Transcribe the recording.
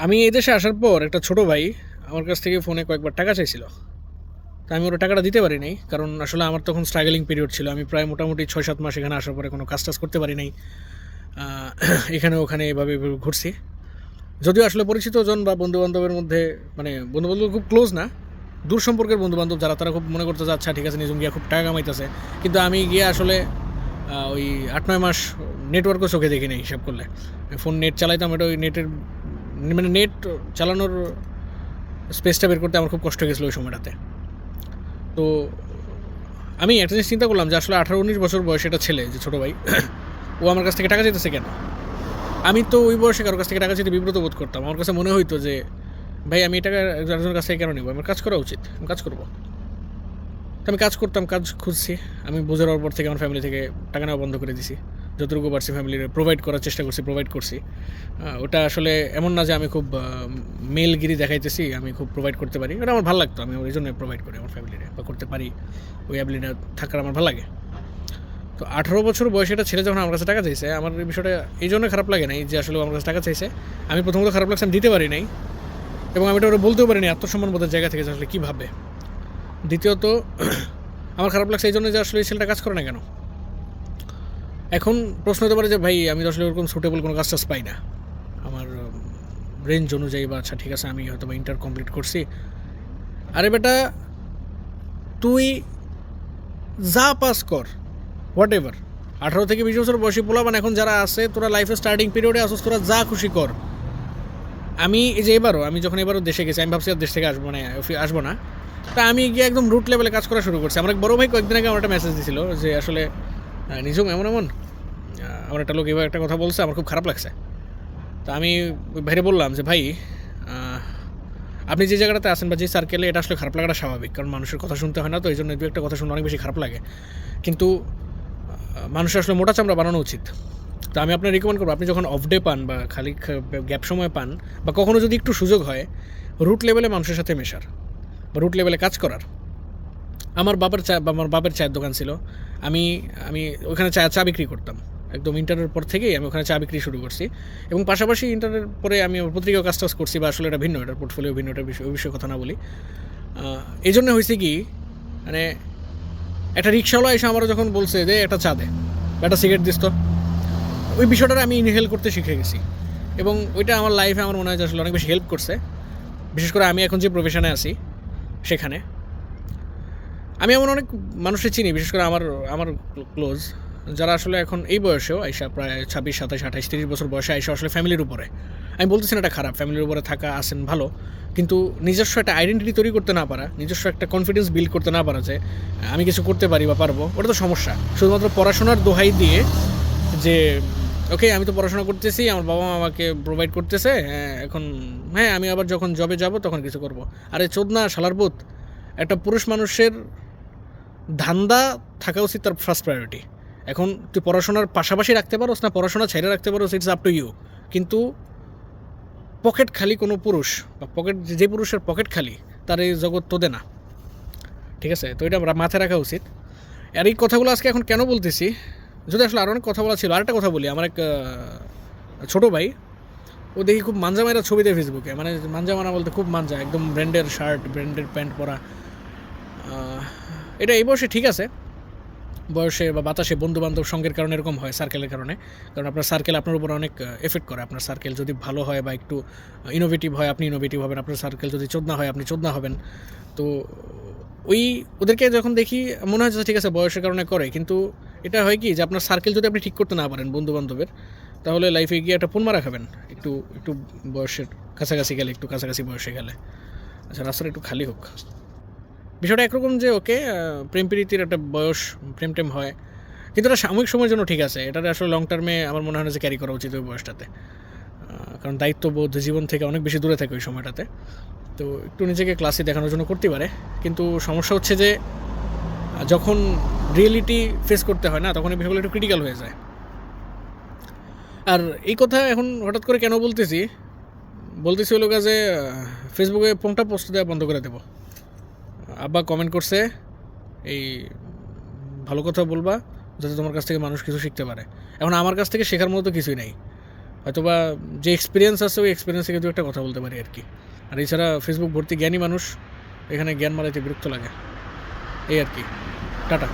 আমি এই দেশে আসার পর একটা ছোট ভাই আমার কাছ থেকে ফোনে কয়েকবার টাকা চাইছিল। তো আমি ওর টাকাটা দিতে পারি নাই। কারণ আসলে আমার তখন স্ট্রাগলিং পিরিয়ড ছিল। আমি প্রায় মোটামুটি ৬-৭ মাস এখানে আসার পরে কোনো কাজ-টাজ করতে পারি নাই। আ এখানে ওখানে এভাবে ঘুরছি। যদিও আসলে পরিচিতজন বা বন্ধু-বান্ধবের মধ্যে মানে বন্ধু-বান্ধব খুব ক্লোজ না। দূর সম্পর্কের বন্ধু-বান্ধব যারা তারা খুব মনে করতো যে আচ্ছা ঠিক আছে নিজুম গিয়া খুব টাকা কামাইতেছে। কিন্তু আমি গিয়ে আসলে ওই ৮-৯ মাস নেটওয়ার্কও চোখে দেখি নাই হিসাব করলে। ফোন নেট চালাইতাম, এটা ওই নেটের মানে নেট চালানোর স্পেসটা বের করতে আমার খুব কষ্ট হয়ে গেছিলো ওই সময়টাতে। তো আমি একটা জিনিস চিন্তা করলাম যে আসলে ১৮-১৯ বছর বয়সী একটা ছেলে, যে ছোটো ভাই, ও আমার কাছ থেকে টাকা চাইতেছে কেন? আমি তো ওই বয়সে কারো কাছ থেকে টাকা চাইতে বিব্রত বোধ করতাম। আমার কাছে মনে হইতো যে ভাই আমি এই টাকা একজনের কাছ থেকে কেন নিব? আমার কাজ করা উচিত, আমি কাজ করব। তো আমি কাজ করতাম, কাজ খুঁজছি। আমি বোঝার পর থেকে আমার ফ্যামিলি থেকে টাকা নেওয়া বন্ধ করে দিছি। যতটুকু পারছি ফ্যামিলির প্রোভাইড করার চেষ্টা করছি, প্রোভাইড করছি। ওটা আসলে এমন না যে আমি খুব মেলগিরি দেখাইতেছি, আমি খুব প্রোভাইড করতে পারি। ওটা আমার ভালো লাগতো, আমি ওই জন্য প্রোভাইড করি আমার ফ্যামিলিরে, বা করতে পারি। ওই অ্যাবিলিটিটা থাকার আমার ভালো লাগে। তো ১৮ বছর বয়সে একটা ছেলে যখন আমার কাছে টাকা চাইছে, আমার এই বিষয়টা এই জন্য খারাপ লাগে নাই যে আসলে আমার কাছে টাকা চাইছে। আমি প্রথমত খারাপ লাগছে আমি দিতে পারি নাই, এবং আমি এটা ওরা বলতেও পারিনি আত্মসম্মানবোধের জায়গা থেকে যে আসলে কী ভাববে। দ্বিতীয়ত আমার খারাপ লাগছে এই জন্য যে আসলে এই ছেলেটা কাজ করে না কেন। এখন প্রশ্ন হতে পারে যে ভাই আমি তো আসলে ওরকম সুটেবল কোনো কাজ টাজ পাই না আমার রেঞ্জ অনুযায়ী, বা আচ্ছা ঠিক আছে আমি হয়তো বা ইন্টার কমপ্লিট করছি। আরে বেটা, তুই যা পাস কর, হোয়াট এভার। ১৮ থেকে ২০ বছর বয়সী পোলাপান এখন যারা আছে, তোরা লাইফে স্টার্টিং পিরিয়ডে আসোস, তোরা যা খুশি কর। আমি এই যে আমি যখন এবারও দেশে গেছি, আমি ভাবছি আর দেশ থেকে আসবো না। তা আমি গিয়ে একদম রুট লেভেলে কাজ করা শুরু করছি। আমার এক বড় ভাই কয়েকদিন আগে আমার একটা মেসেজ দিছিল যে আসলে নিজম এমন এমন আমার একটা লোক এবার একটা কথা বলছে, আমার খুব খারাপ লাগছে। তা আমি ওই ভাইরে বললাম যে ভাই, আপনি যে জায়গাটাতে আছেন বা যে সার্কেলে, এটা আসলে খারাপ লাগাটা স্বাভাবিক, কারণ মানুষের কথা শুনতে হয় না, তো এই জন্য দু একটা কথা শুনতে অনেক বেশি খারাপ লাগে। কিন্তু মানুষের আসলে মোটা চামড়া বানানো উচিত। তো আমি আপনার রিকমেন্ড করবো, আপনি যখন অফ ডে পান বা খালি গ্যাপ সময় পান, বা কখনও যদি একটু সুযোগ হয়, রুট লেভেলে মানুষের সাথে মেশার বা রুট লেভেলে কাজ করার। আমার বাপের চায়ের দোকান ছিল। আমি আমি ওখানে চা বিক্রি করতাম। একদম ইন্টারের পর থেকেই আমি ওখানে চা বিক্রি শুরু করছি, এবং পাশাপাশি ইন্টারের পরে আমি পত্রিকাও কাজ টাজ করছি, বা আসলে এটা ভিন্ন, এটার পোর্টফোলিও ভিন্ন, এটা ওই বিষয়ে কথা না বলি। এই জন্য হয়েছে কি, মানে একটা রিক্সাওয়ালা এসে আমারও যখন বলছে যে একটা চা দে বা একটা সিগারেট দিস, তো ওই বিষয়টা আমি ইনহেল করতে শিখে গেছি, এবং ওইটা আমার লাইফে আমার মনে হয় যে আসলে অনেক বেশি হেল্প করছে। বিশেষ করে আমি এখন যে প্রফেশনে আছি সেখানে আমি এমন অনেক মানুষের চিনি, বিশেষ করে আমার আমার ক্লোজ, যারা আসলে এখন এই বয়সেও আইসা প্রায় ২৬, ২৭, ২৮, ৩০ বছর বয়সে আইসা আসলে ফ্যামিলির উপরে, আমি বলতেছি না এটা খারাপ, ফ্যামিলির উপরে থাকা আসেন ভালো, কিন্তু নিজস্ব একটা আইডেন্টিটি তৈরি করতে না পারা, নিজস্ব একটা কনফিডেন্স বিল্ড করতে না পারা যে আমি কিছু করতে পারি বা পারবো, ওটা তো সমস্যা। শুধুমাত্র পড়াশোনার দোহাই দিয়ে যে ওকে আমি তো পড়াশোনা করতেছি, আমার বাবা মা আমাকে প্রোভাইড করতেছে, এখন হ্যাঁ আমি আবার যখন জবে যাব তখন কিছু করব। আরে চোদনা শালার পুত, একটা পুরুষ মানুষের ধান্দা থাকা উচিত তার ফার্স্ট প্রায়োরিটি। এখন তুই পড়াশোনার পাশাপাশি রাখতে পারোস না পড়াশোনা ছেড়ে রাখতে পারোস, ইটস আপ টু ইউ। কিন্তু পকেট খালি কোনো পুরুষ, বা যে পুরুষের পকেট খালি, তার এই জগৎ তোদে না। ঠিক আছে, তো এটা মাথায় রাখা উচিত। আর এই কথাগুলো আজকে এখন কেন বলতেছি, যদি আসলে আরও অনেক কথা বলা ছিল। আরেকটা কথা বলি, আমার এক ছোটো ভাই, ও দেখি খুব মাঞ্জা মায়েরা ছবি দেয় ফেসবুকে, মানে মাঞ্জা মানা বলতে খুব মাঞ্জা, একদম ব্র্যান্ডের শার্ট, ব্র্যান্ডের প্যান্ট পরা। এটা এই বয়সে ঠিক আছে, বয়সে বা বাতাসে বন্ধুবান্ধব সঙ্গের কারণে এরকম হয়, সার্কেলের কারণে। কারণ আপনার সার্কেল আপনার উপর অনেক এফেক্ট করে। আপনার সার্কেল যদি ভালো হয় বা একটু ইনোভেটিভ হয়, আপনি ইনোভেটিভ হবেন। আপনার সার্কেল যদি চোদনা হয়, আপনি চোদনা হবেন। তো ওই ওদেরকে যখন দেখি মনে হয় যে ঠিক আছে বয়সের কারণে করে, কিন্তু এটা হয় কি যে আপনার সার্কেল যদি আপনি ঠিক করতে না পারেন বন্ধুবান্ধবের, তাহলে লাইফে গিয়ে একটা পুন মারা খাবেন। একটু একটু বয়সের কাছাকাছি গেলে, একটু কাছাকাছি বয়সে গেলে, আচ্ছা রাস্তাটা একটু খালি হোক। বিষয়টা একরকম যে ওকে প্রেম প্রীতির একটা বয়স, প্রেম টেম হয়, কিন্তু এটা সাময়িক সময়ের জন্য ঠিক আছে। এটা আসলে লং টার্মে আমার মনে হয় না যে ক্যারি করা উচিত ওই বয়সটাতে, কারণ দায়িত্ববোধ জীবন থেকে অনেক বেশি দূরে থাকে ওই সময়টাতে। তো একটু নিজেকে ক্লাসে দেখানোর জন্য করতে পারে, কিন্তু সমস্যা হচ্ছে যে যখন রিয়েলিটি ফেস করতে হয় না, তখন এই বিষয়গুলো একটু ক্রিটিক্যাল হয়ে যায়। আর এই কথা এখন হঠাৎ করে কেন বলতেছি হলো যে ফেসবুকে ফোনটা পোস্ট দেওয়া বন্ধ করে দেবো। আব্বা কমেন্ট করছে, এই ভালো কথা বলবা যাতে তোমার কাছ থেকে মানুষ কিছু শিখতে পারে। এখন আমার কাছ থেকে শেখার মতো কিছুই নেই। হয়তোবা যে এক্সপিরিয়েন্স আছে ওই এক্সপিরিয়েন্স থেকে দু একটা কথা বলতে পারি আর কি। আর এছাড়া ফেসবুক ভর্তি জ্ঞানী মানুষ, এখানে জ্ঞান মারাইতে বিরক্ত লাগে, এই আর কি। টাটা।